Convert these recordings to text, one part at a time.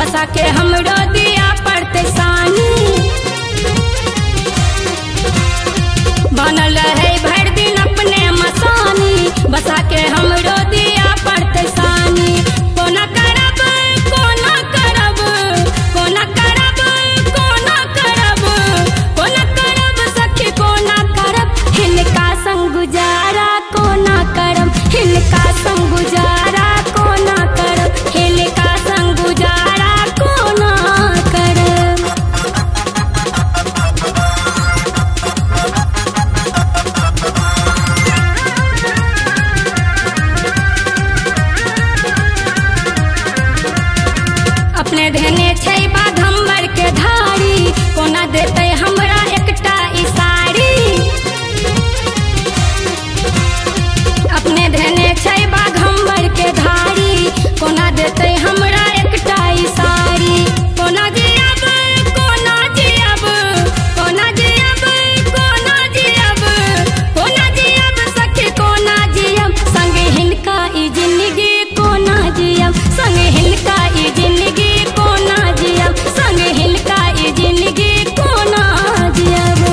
बसा के हमरो दिया पड़ते सानी। बनल है भर दिन अपने मसानी, बसा के हमरो दिया पड़ते सानी। कोना करब कोना करब कोना करब कोना करब कोना करब सखी कोना करब, हिनका संग गुजारा कोना करब, हिनका संग गुजारा कोना करब, हिनका संग गुजारा कोना करब। अपने धने छै बाघम्बर के धारी, कोना देते हमरा एकटा ई साड़ी। अपने धने छै बाघम्बर के धारी, कोना देते हमरा एकटा ई साड़ी। कोना जियब कोना जियब कोना जियब कोना जियब कोना जियब सखी कोना जियब, संग हिनका ई जिंदगी कोना जियब, संग हिनका ई जिंदगी कोना जियब, संग हिनका ई जिंदगी कोना जियब।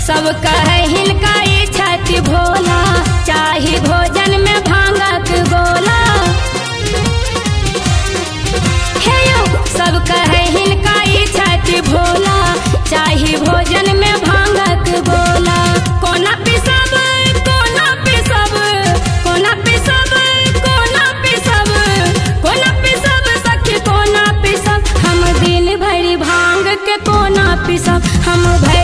सब कहे हिनका ई छथि भोला, चाही भोजन में भांगक गोला। हे यौ सब कहे हिनका ई छथि भोला, चाही भोजन में भांगक गोला। कोना पिसब कोना पिसब कोना पिसब कोना पिसब कोना पिसब सखी कोना पिसब, हम दिन भरि भांग के कोना पिसब, हम भरि